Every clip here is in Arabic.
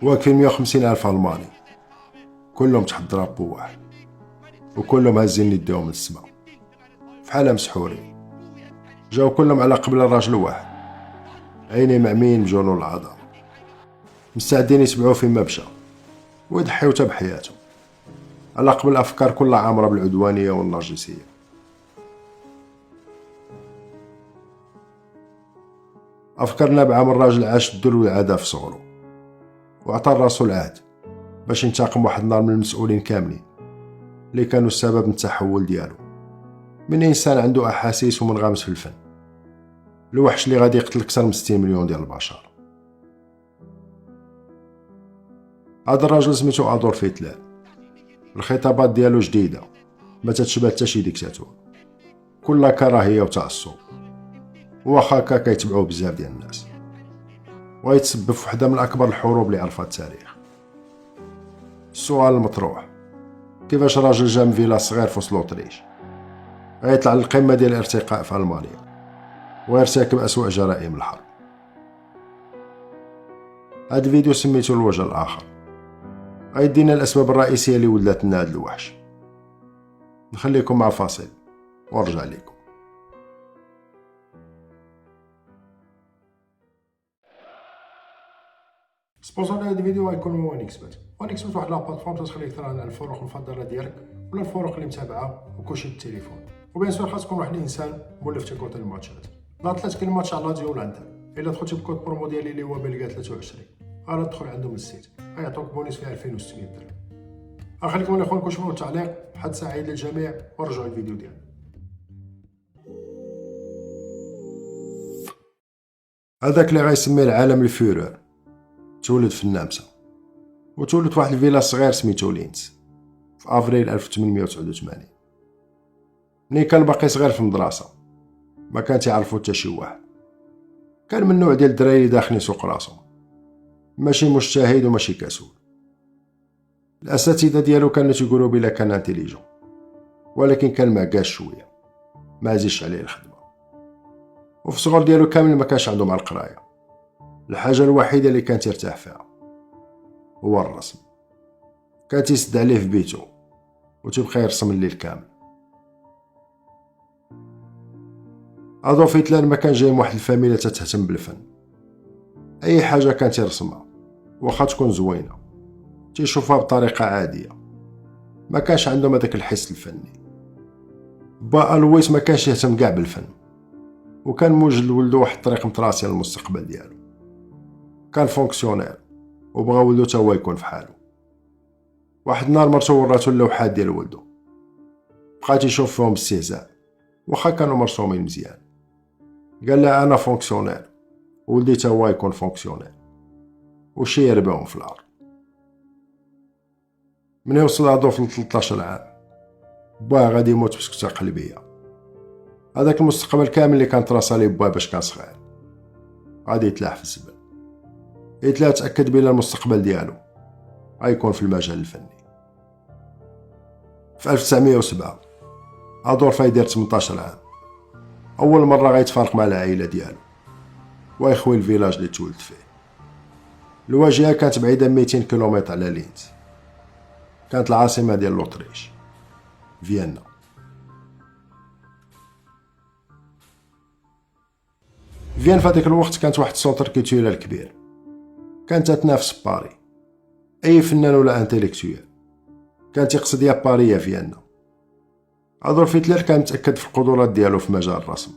واقفين 150,000 ألماني، كلهم تحت درابو واحد، وكلهم هازين يديهم للسما فحال مسحورين. جاو كلهم على قبل راجل واحد، عيني معمين بجنون العظام، مستعدين يتبعوه فين ما مشى ويضحيو تا بحياتهم على قبل الأفكار كلها عامرة بالعدوانية والنرجسية. أفكار نابعة من راجل عاش الذل والعذاب في صغره، وعطى راسو العهد باش ينتقم واحد النهار من المسؤولين كاملين اللي كانوا السبب من التحول ديالو من إنسان عنده أحاسيس ومنغمس في الفن لوحش اللي غادي يقتل أكثر من 60 مليون ديال البشر. هذا الراجل سميتو أدولف هتلر، الخطابات ديالو جديدة ما تتشبه حتى شي ديكتاتور، كلها كراهية وتعصب، وواخا هكا كيتبعوه بزاف ديال الناس، وغيتسبب في وحدة من أكبر الحروب اللي عرفها التاريخ. السؤال المطروح، كيفاش راجل جا من فيلا صغير في وسط لوطريش غيطلع للقمة ديال الارتقاء في ألمانيا ويرتكب أسوأ جرائم الحرب؟ هاد الفيديو سميتو الوجه الآخر، غيدينا الأسباب الرئيسية اللي ولات لنا هاد الوحش. نخليكم مع فاصل ونرجع لكم. سبونسور هذا الفيديو غيكون هو ونكسبت. ونكسبت واحد لابلاتفورم تخليك ترى الفروق المفضله ديالك ولا الفروق اللي متابعه وكلشي بالتليفون، وبيان سور خاص تكون واحد الانسان مولف تيكوت الماتشات. لا طلعت كل ماتش على ديال عندك، الا دخلتي بكود برومو ديالي اللي هو بلقى 23 غير تدخل عندهم السيت غيعطوك بونيس فيه 2600 درهم. اخليكم الاخوان كتشوفوا التعليق. حد سعيد للجميع ورجعوا الفيديو ديالنا. هذاك اللي غيسميه العالم الفيرور تولد في النمسا، وتولد في واحد الفيلا صغير سميتو لينز في افريل 1889. ملي كان باقي صغير في المدرسه ما كان تيعرفو حتى شي واحد، كان من النوع ديال الدراري اللي داخلين سوق راسهم، ماشي مجتهد وماشي كسول. الاساتذه ديالو كانوا تيقولوا بلا كان انتيليجون، ولكن كان معكاش شويه ما عزيزش عليه الخدمه. وفي الصغر ديالو كامل ما كانش عنده مع القرايه، الحاجه الوحيده اللي كان ترتاح فيها هو الرسم. كان تيسد عليه في بيتو وتيبقى يرسم الليل كامل. أدولف هتلر ما كان جاي من واحد الفاميليا تتهتم بالفن، اي حاجه كان تيرسمها واخا تكون زوينه تيشوفها بطريقه عاديه، ما كانش عندهم هذاك الحس الفني. با الويس ما كانش يهتم كاع بالفن، وكان موجد لولدو واحد الطريق متراسيه للمستقبل ديالو. كان فونكسيونير وبغى ولدو تا هو يكون فحالو. واحد النهار مرتو وراتو اللوحات ديال ولدو، بقى تيشوف فيهم باستهزاء واخا كانوا مرسومين مزيان. قال لها انا فونكسيونير ولدي تا هو يكون فونكسيونير وشي يربيهم في الارض. من يوصل أدولف ل 13 عام باه غادي يموت بسكتة قلبية. هذاك المستقبل كامل اللي كان تراسى ليه باه باش كان صغير غادي يتلاح في الزبل. هتلر تأكد بلا المستقبل ديالو غيكون في المجال الفني. في 1907 أدولف يدير 18 عام، أول مرة غيتفارق مع العائلة ديالو ويخوي الفيلاج اللي تولد فيه. الواجهة كانت بعيدة 200 كيلومتر على لينز، كانت العاصمة ديال لوطريش فيينا. فيينا في هذاك الوقت كانت واحد السونتر كولتورال كبير، كانت تنافس باري. اي فنان ولا انتيليكتويال كان تيقصد يا باري يا فيينا. أدولف هتلر كان متأكد في القدرات ديالو في مجال الرسم.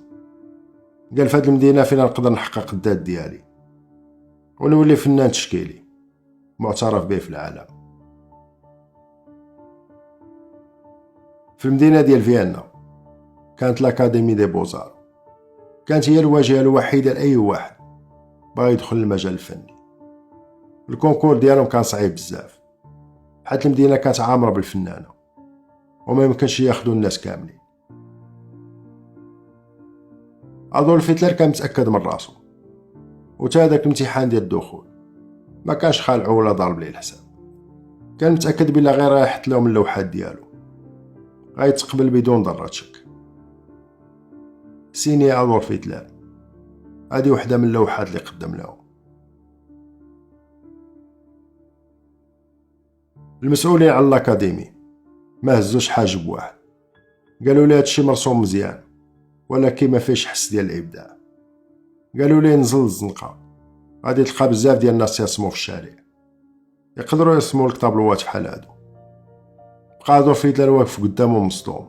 قال في هاد المدينة فين نقدر نحقق الذات ديالي ونولي فنان تشكيلي معترف به في العالم. في المدينة ديال فيينا كانت لاكاديمي دي بوزار، كانت هي الواجهة الوحيدة لأي واحد باغي يدخل المجال الفني. الكونكور ديالهم كان صعيب بزاف حيت المدينة كانت عامرة بالفنانة وما يمكنش ياخدو الناس كاملين. أدولف هتلر كان متأكد من راسو، وتا هداك الامتحان ديال الدخول ما كانش خالعو ولا ضارب ليه الحساب. كان متأكد بلا غير رايحت لهم اللوحات ديالو غيتقبل بدون ذرة شك. سيني أدولف هتلر، هادي وحدة من اللوحات اللي قدم لهم. المسؤولين على الأكاديمي ما هزوش حاجب واحد، قالوا لي هادشي مرسوم مزيان ولكن ما فيش حس ديال الابداع. قالوا لي نزل الزنقه غادي تلقى بزاف ديال الناس يرسموا في الشارع، يقدروا يرسموا لك طابلوات بحال هادو. بقى ادولف هتلر واقف قدامهم مصدوم،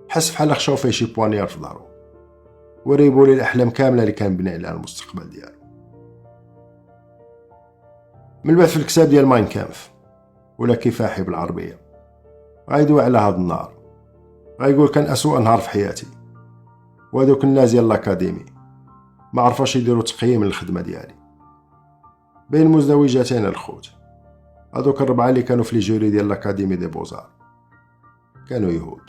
حس بحال خشاو فيه شي بوانيار في ظهرو، وريبوا لي الاحلام كامله اللي كان بني عليها المستقبل ديالو. من بعد في الكتاب ديال ماين كامف ولا كفاحي بالعربيه غايدوي على هاد النهار، غايقول كان اسوء نهار في حياتي، وهادوك الناس ديال الاكاديمي ما عرفوش يديروا تقييم للخدمه ديالي. بين مزدوجتين الخوت، هادوك الربعه اللي كانوا في لي جوري ديال الاكاديمي دي بوزار كانوا يهود.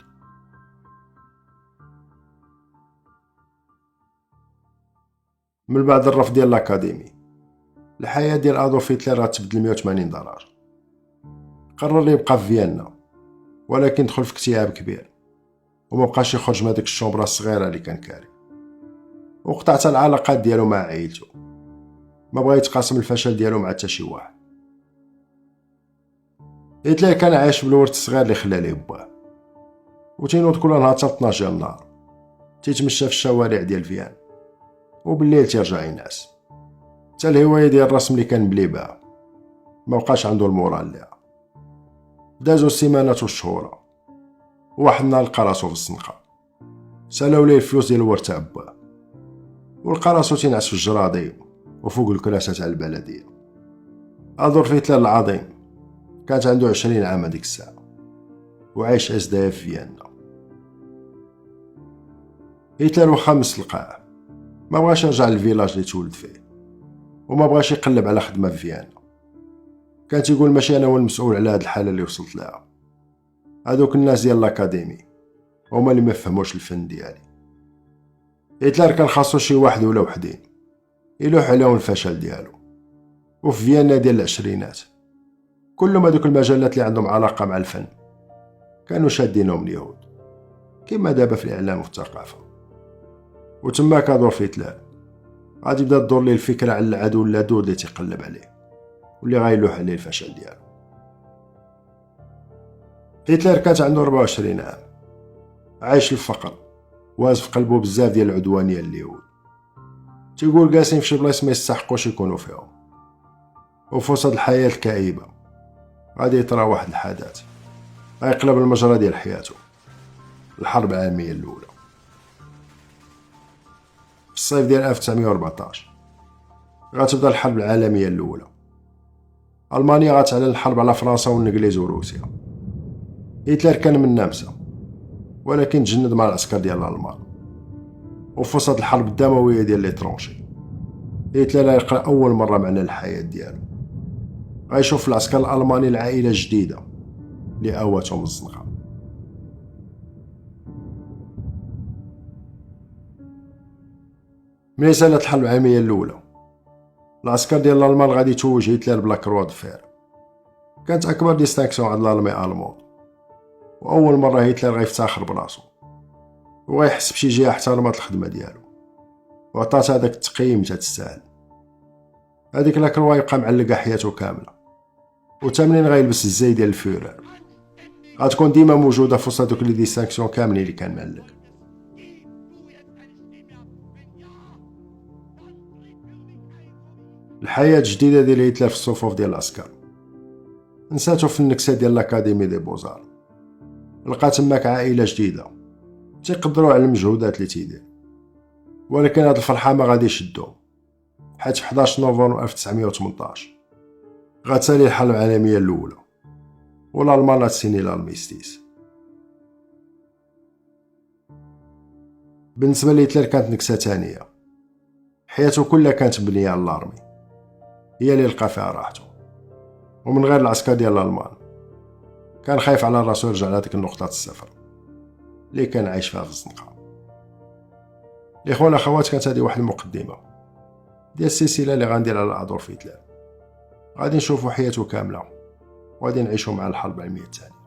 من بعد الرفض ديال الاكاديمي الحياه ديال ادولف هتلر غتبدل 180 درجه. قرر يبقى في فيينا ولكن دخل في اكتئاب كبير وما بقاش يخرج من هذيك الشومبره الصغيره اللي كان كاري، وقطع حتى العلاقات ديالو مع عائلته، ما بغا يتقاسم الفشل ديالو مع حتى شي واحد. هتلر كان عايش بالورث الصغير اللي خلى ليه باه، وتينوض كل نهار حتى 12 النهار تيتمشى في الشوارع ديال فيان، وبالليل تيرجع ينعس. حتى الهوايه ديال الرسم اللي كان بلي بها ما بقاش عنده المورال ليها. دازو السيمانات والشهور، واحد النهار لقى راسو في الزنقه، سالاو ليه الفلوس ديال الورث تاع باه، ولقى راسو تينعس في الجرادي وفوق الكراسه تاع البلديه. ادولف هتلر العظيم كانت عنده 20 عام هذيك الساعه، وعايش ازدايا في فيينا. هتلر واخا مس القاع ما بغاش يرجع للفيلاج اللي تولد فيه، وما بغاش يقلب على خدمه في فيينا. كان تيقول ماشي انا هو المسؤول على هاد الحاله اللي وصلت لها، هادوك الناس ديال الاكاديمي هما اللي ما فهموش الفن ديالي. هتلر كان خاصو شي واحد ولا وحدين يلوح عليهم الفشل ديالو. وفي فيينا ديال العشرينات كلهم هادوك المجلات اللي عندهم علاقه مع الفن كانوا شادينهم اليهود، كما دابا في الاعلام والثقافه. وتماك ادولف هتلر غادي يبدا تدور ليه الفكره على العدو اللدود اللي تيقلب عليه واللي غايلوح عليه الفشل ديالو. هتلر كانت عنده 24 عام، عايش الفقر، واز في قلبه بزاف ديال العدوانيه لليهود. تيقول جالسين في شي بلايص ما يستحقوش يكونوا فيهم، وفي وسط الحياه الكئيبه غادي يطرا واحد الحدث غيقلب المجرى ديال حياته، الحرب العالميه الاولى. في الصيف ديال 1914 غتبدا الحرب العالميه الاولى. المانيا غتعلن الحرب على فرنسا والانجليز وروسيا. هتلر كان من النمسا ولكن تجند مع العسكر ديال الالمان، وفي وسط الحرب الدمويه ديال لي ترونشي هتلر يقرا اول مره معنى الحياه ديالو. غيشوف في العسكر الالماني العائله جديده اللي اواتهم الزنقه. ملي سالت الحرب العالميه الاولى العسكر ديال الالمان غادي يتوج هتلر بلا كروا دفير، كانت اكبر ديستانكسيون عند الالمي المون، واول مره هتلر غيفتخر براسو وغيحس بشي جهه احترمت الخدمه ديالو وعطات هذاك التقييم تا تستاهل. هذيك لاكروا يبقى معلقه حياته كامله، وتا منين غيلبس الزي ديال الفيورر غتكون ديما موجوده في وسط دوك لي ديستانكسيون كاملين اللي كان معلق. الحياه الجديده ديال هتلر في الصفوف ديال العسكر نساتو في النكسه ديال لاكاديمي دي بوزار. لقى تماك عائله جديده تيقدروا على المجهودات اللي تيدير، ولكن هاد الفرحه ما غاديش تدوم، حيت في 11 نوفمبر 1918 غتسالي الحرب العالميه الاولى والالمان غتسيني الارميستيس. بالنسبه لهتلر كانت نكسه ثانيه، حياته كلها كانت مبنيه على الارمي، هي اللي لقى فيها راحته، ومن غير العسكر ديال الالمان كان خايف على راسو يرجع لهاديك النقطه الصفر اللي كان عايش فيها في الزنقه. الاخوان الاخوات، كانت هذه واحد المقدمه ديال السلسله اللي غندير على ادولف هتلر. غادي نشوفوا حياته كامله وغادي نعيشوا مع الحرب العالميه الثانيه.